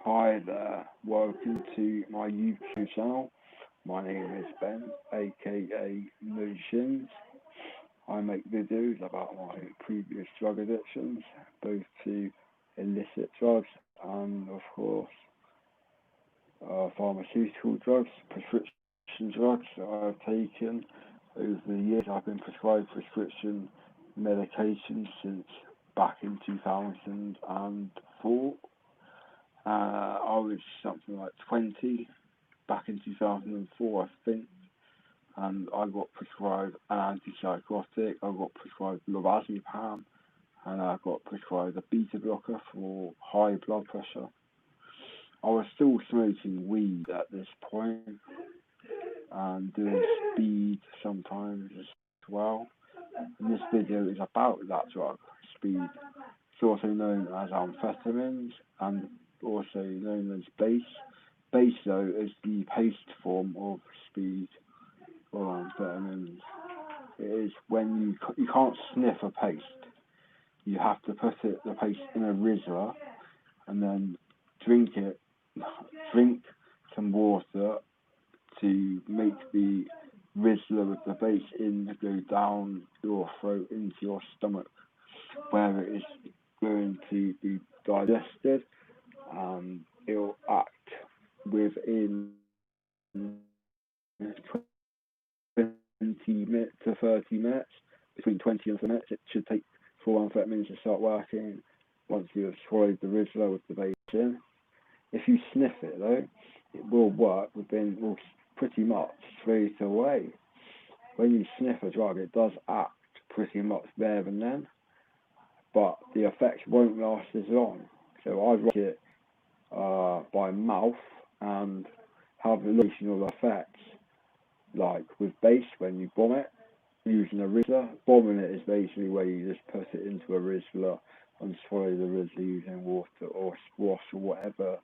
Hi there, welcome to my YouTube channel. My name is Ben, aka Motions. I make videos about my previous drug addictions, both to illicit drugs and, of course, pharmaceutical drugs, prescription drugs that I've taken over the years. I've been prescribed prescription medication since back in 2004. I was something like 20 back in 2004, I think, and I got prescribed an antipsychotic. I got prescribed lorazepam, and I got prescribed a beta blocker for high blood pressure. I was still smoking weed at this point and doing speed sometimes as well. And this video is about that drug, speed. It's also known as amphetamines and also known as base. Base, though, is the paste form of speed or amphetamines. It is when you can't sniff a paste. You have to put the paste in a Rizla and then drink some water to make the Rizla with the base in go down your throat into your stomach, where it is going to be digested, and it will act within 20 minutes to 30 minutes. Between 20 and 30 minutes, it should take for amphetamines to start working once you have swallowed the Rizla with the base in. If you sniff it, though, it will work pretty much straight away. When you sniff a drug, it does act pretty much there and then, but the effects won't last as long. So I write it by mouth and have relational effects, like with base when you bomb it using a Rizla. Bombing it is basically where you just put it into a Rizla and swallow the Rizla using water or squash or whatever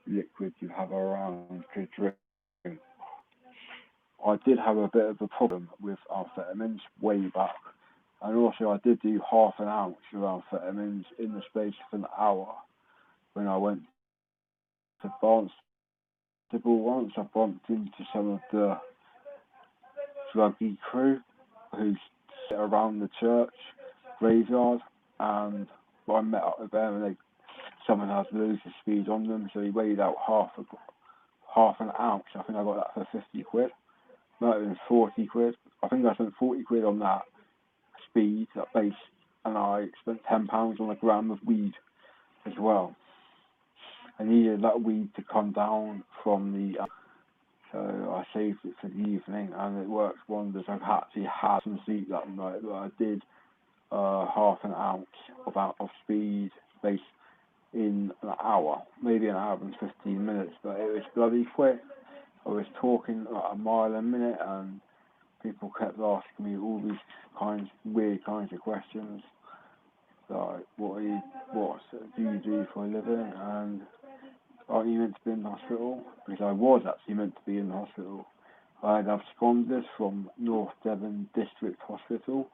liquid you have around to drink. I did have a bit of a problem with amphetamines way back, and also I did do half an ounce of amphetamines in the space of an hour when I went to Barnstable once. I bumped into some of the druggy crew who sit around the church graveyard, and I met up with them, and someone has loads of speed on them, so he weighed out half an ounce. I think I got that for 50 quid. Might have been 40 quid. I think I spent 40 quid on that speed, that base, and I spent £10 on a gram of weed as well. I needed that weed to come down from the so I saved it for the evening, and it worked wonders. I've actually had some sleep that night, but I did half an ounce of speed base in an hour, maybe an hour and 15 minutes, but it was bloody quick. I was talking like a mile a minute, and people kept asking me all these weird kinds of questions, like what do you do for a living, and aren't you meant to be in the hospital? Because I was actually meant to be in the hospital. I had absconded from North Devon District Hospital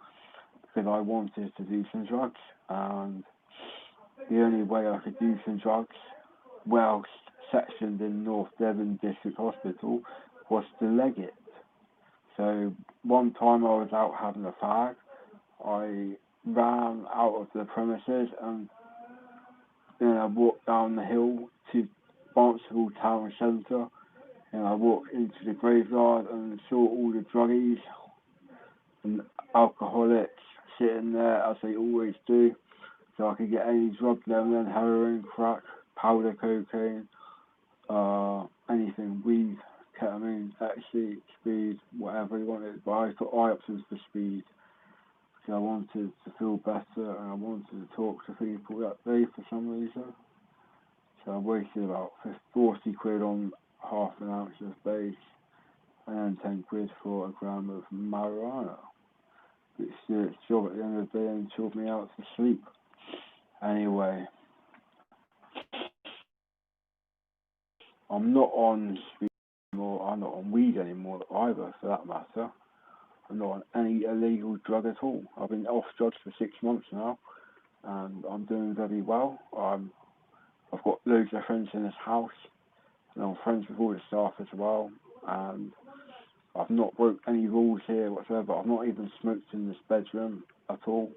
because I wanted to do some drugs, and the only way I could do some drugs well sectioned in North Devon District Hospital was to leg it. So one time I was out having a fag, I ran out of the premises, and then I walked down the hill to Barnstable Town Centre, and I walked into the graveyard and saw all the druggies and alcoholics sitting there as they always do, so I could get any drug there and then: heroin, crack, powder cocaine, anything, weed, ketamine, ecstasy, speed, whatever you wanted. But I took options for speed because I wanted to feel better and I wanted to talk to people that day for some reason. So I wasted about 40 quid on half an ounce of base and then 10 quid for a gram of marijuana, which did its job at the end of the day and chilled me out to sleep. Anyway, I'm not on speed anymore. I'm not on weed anymore either, for that matter. I'm not on any illegal drug at all. I've been off drugs for 6 months now, and I'm doing very well. I've got loads of friends in his house, and I'm friends with all the staff as well. And I've not broke any rules here whatsoever. I've not even smoked in this bedroom at all.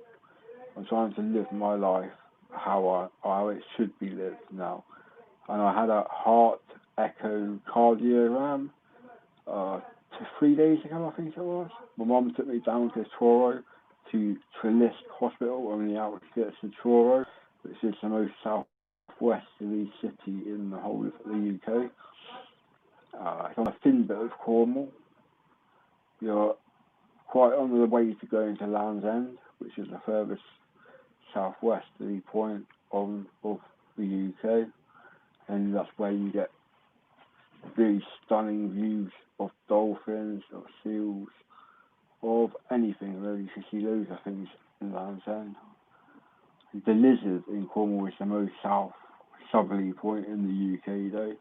I'm trying to live my life how it should be lived now. And I had a heart echocardiogram 3 days ago, I think it was. My mum took me down to Truro, to Trellisk Hospital on the outskirts of Truro, which is the most southwesterly city in the whole of the UK. It's on a thin bit of Cornwall. You're quite on the way to going to Land's End, which is the furthest southwesterly point of the UK, and that's where you get really stunning views of dolphins, of seals, of anything really. You can see loads of things in Land's End. The Lizard in Cornwall is the most southerly point in the UK though.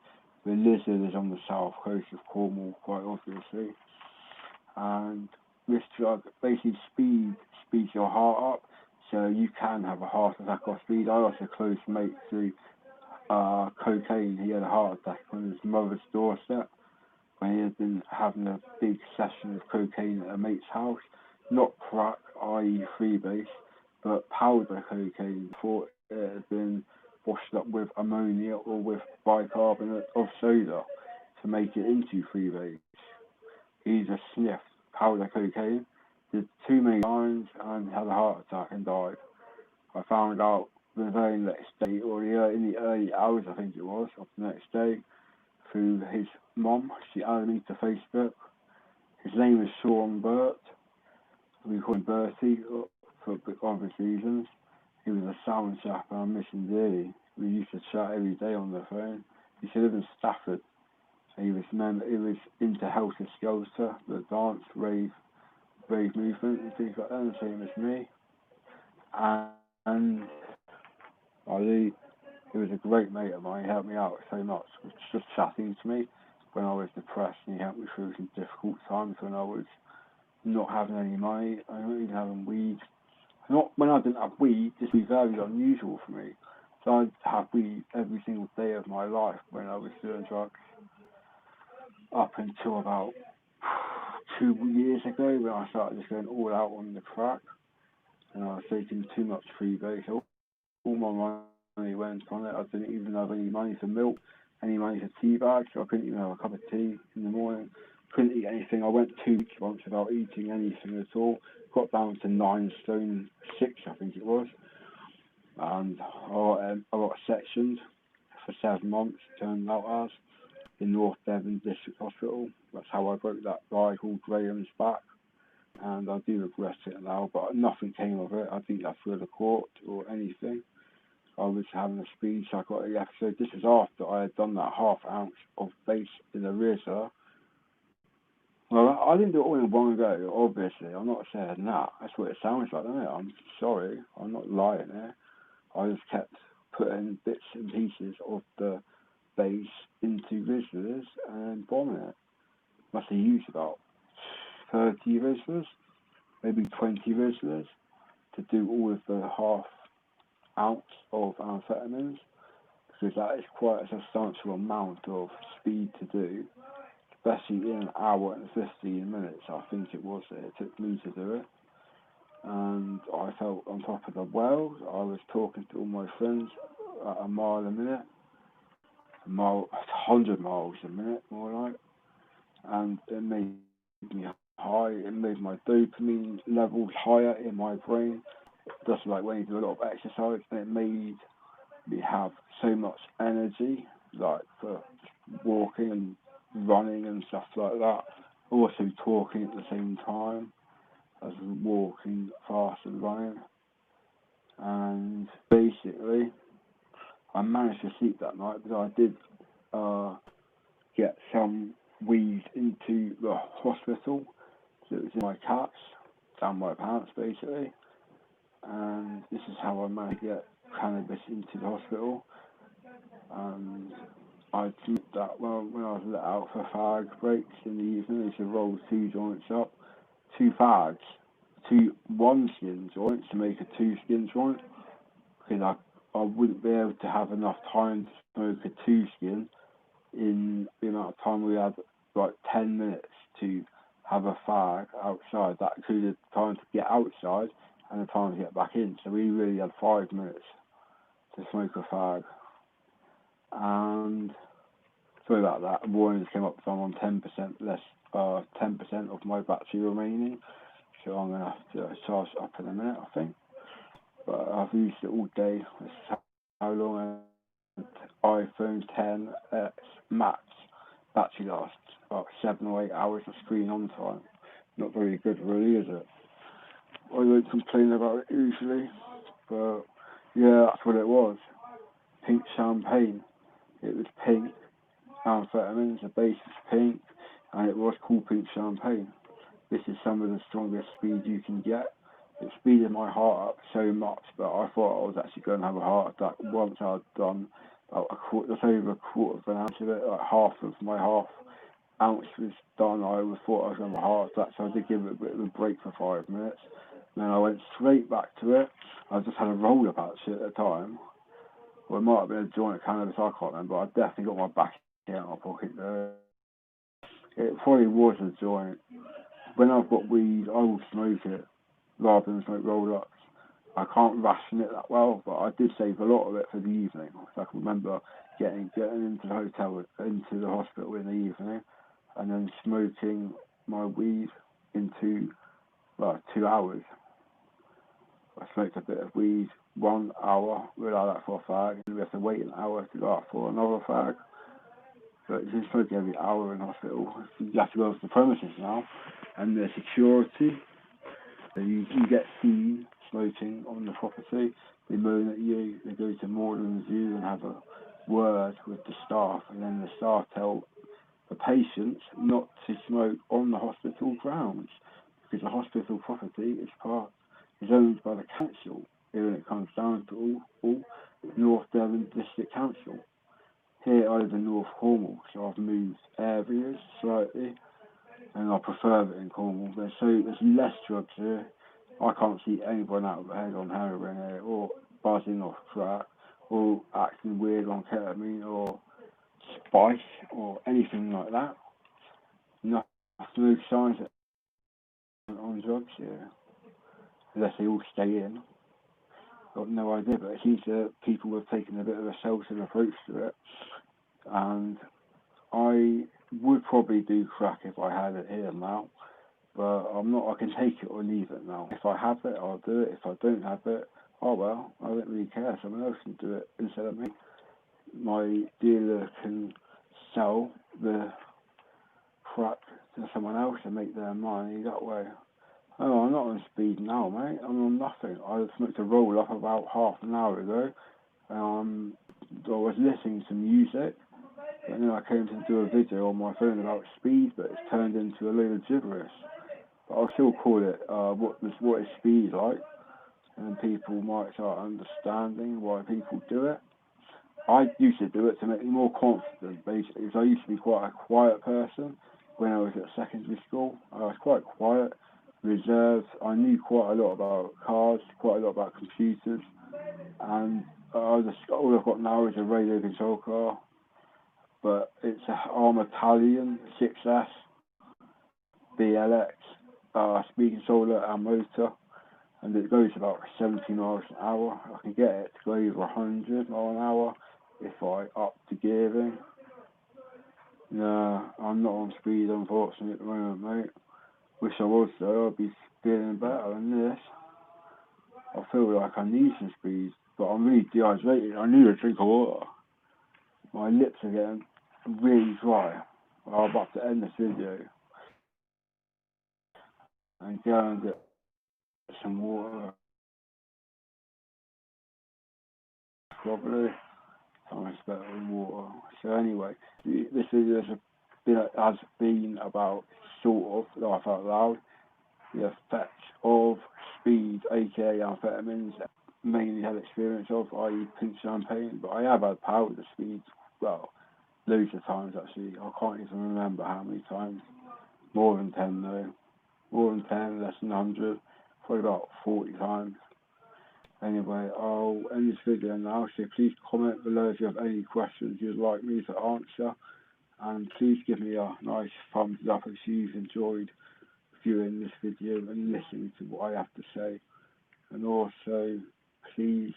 The Lizard is on the south coast of Cornwall, quite obviously. And this drug basically speeds your heart up, so you can have a heart attack off speed. I lost a close mate through cocaine. He had a heart attack on his mother's doorstep when he had been having a big session of cocaine at a mate's house. Not crack, i.e. freebase, but powder cocaine. Thought it had been washed up with ammonia or with bicarbonate of soda to make it into freebase. He just sniffed powder cocaine, did too many times, and had a heart attack and died. I found out the very next day, or in the early hours, I think it was, of the next day, through his mum. She added me to Facebook. His name is Sean Burt. We call him Bertie for obvious reasons. He was a sound chap and I miss him dearly. We used to chat every day on the phone. He used to live in Stafford. He was into Helter Skelter, the dance, rave movement and things like that, the same as me. And he was a great mate of mine. He helped me out so much. He was just chatting to me when I was depressed, and he helped me through some difficult times when I was not having any money. I wasn't even having weed. Not when I didn't have weed, this was very unusual for me. So I'd have weed every single day of my life when I was doing drugs. Up until about 2 years ago when I started just going all out on the crack. And I was taking too much freebase. All my money went on it. I didn't even have any money for milk, any money for tea bags. So I couldn't even have a cup of tea in the morning. Couldn't eat anything. I went 2 weeks once without eating anything at all. Got down to 9 stone 6, I think it was. And I got sectioned for 7 months, turned out as, in North Devon District Hospital. That's how I broke that guy called Graham's back. And I do regret it now, but nothing came of it. I didn't have to go to court or anything. I was having a speed psychotic episode. This was after I had done that ½ ounce of base in a RZA. Well, I didn't do it all in one go, obviously. I'm not saying that. That's what it sounds like, isn't it? I'm sorry. I'm not lying there. I just kept putting bits and pieces of the base into RZAs and bombing it. Must have used about 30 RZAs, maybe 20 RZAs to do all of the ½ ounce of amphetamines, because that is quite a substantial amount of speed to do, especially in an hour and 15 minutes, I think it was that it took me to do it. And I felt on top of the world. I was talking to all my friends at a mile a minute, 100 miles a minute, more like, and it made me high. It made my dopamine levels higher in my brain, just like when you do a lot of exercise, and it made me have so much energy, like for walking and running and stuff like that. Also talking at the same time as walking fast and running. And basically, I managed to sleep that night because I did get some weed into the hospital. So it was in my caps, down my pants basically. And this is how I managed to get cannabis into the hospital. And I smoked that when I was let out for fag breaks in the evening. I used to roll 2 joints up, 2 fags, 2 1-skin joints to make a 2-skin joint. Because I wouldn't be able to have enough time to smoke a two skin in the amount of time we had, like 10 minutes to have a fag outside. That included time to get outside and the time to get back in. So we really had 5 minutes to smoke a fag. And sorry about that. Warning came up. So I'm on 10% less, 10% of my battery remaining. So I'm gonna have to charge it up in a minute, I think. But I've used it all day. This is how long iPhone 10s Max battery lasts. About 7 or 8 hours of screen on time. Not very good, really, is it? I don't complain about it usually, but yeah, that's what it was. Pink champagne. It was pink. Amphetamines, the base was pink, and it was called pink champagne. This is some of the strongest speed you can get. It speeded my heart up so much, but I thought I was actually going to have a heart attack once I'd done about just over a quarter of an ounce of it, like half of my half ounce was done. I thought I was going to have a heart attack, so I did give it a bit of a break for 5 minutes. And then I went straight back to it. I just had a roller patch at the time. Well, it might have been a joint of cannabis, I can't remember. I definitely got my back out of my pocket there. It probably was a joint. When I've got weed, I will smoke it rather than smoke roll-ups. I can't ration it that well, but I did save a lot of it for the evening. So I can remember getting into the hotel, into the hospital in the evening, and then smoking my weed into 2 hours. I smoked a bit of weed 1 hour, realised that for a fag, and we have to wait an hour to go out for another fag. But you smoke every hour in hospital. You have to go to the premises now, and the security. So you get seen smoking on the property. They moan at you. They go to more than you and have a word with the staff, and then the staff tell the patients not to smoke on the hospital grounds because the hospital property is owned by the council. When it comes down to all North Devon District Council. Here I live in North Cornwall, so I've moved areas slightly, and I prefer it in Cornwall. There's less drugs here. I can't see anyone out of their head on heroin here, or buzzing off crack, or acting weird on ketamine, or spice, or anything like that. No signs on drugs here, unless they all stay in. Got no idea, but it seems that people have taken a bit of a sheltered approach to it, and I would probably do crack if I had it here now, but I'm not. I can take it or leave it now. If I have it, I'll do it. If I don't have it, oh well, I don't really care. Someone else can do it instead of me. My dealer can sell the crack to someone else and make their money that way. Oh, I'm not on speed now, mate. I'm on nothing. I smoked a roll up about half an hour ago. I was listening to music, and then I came to do a video on my phone about speed, but it's turned into a load of gibberish. But I'll still call it what is speed like, and people might start understanding why people do it. I used to do it to make me more confident, basically, because I used to be quite a quiet person when I was at secondary school. I was quite quiet, reserved. I knew quite a lot about cars, quite a lot about computers, and all I've got now is a radio control car, but it's an Arm Italian 6S BLX, speed controller and motor, and it goes about 70 miles an hour. I can get it to go over 100 miles an hour if I up the gearing. No, I'm not on speed, unfortunately, at the moment, mate. Wish I was, though. I'd be feeling better than this. I feel like I need some speed, but I'm really dehydrated. I need a drink of water. My lips are getting really dry. I'm about to end this video and go and get some water. Probably. Time better than water. So anyway, this video has been about, sort of, laugh out loud, the effects of speed, aka amphetamines, mainly had experience of, i.e. pink champagne, but I have had powder speed, well, loads of times actually. I can't even remember how many times. More than 10 though. More than 10, less than 100, probably about 40 times. Anyway, I'll end this video now, so please comment below if you have any questions you'd like me to answer, and please give me a nice thumbs up if you've enjoyed viewing this video and listening to what I have to say. And also, please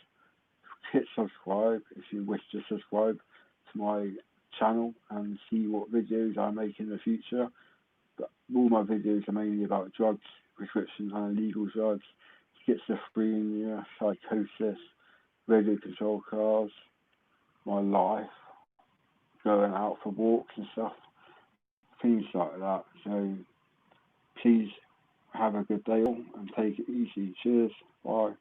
hit subscribe if you wish to subscribe to my channel and see what videos I make in the future. But all my videos are mainly about drugs, prescription and illegal drugs, schizophrenia, psychosis, radio control cars, my life, going out for walks and stuff, things like that. So please have a good day all and take it easy. Cheers. Bye.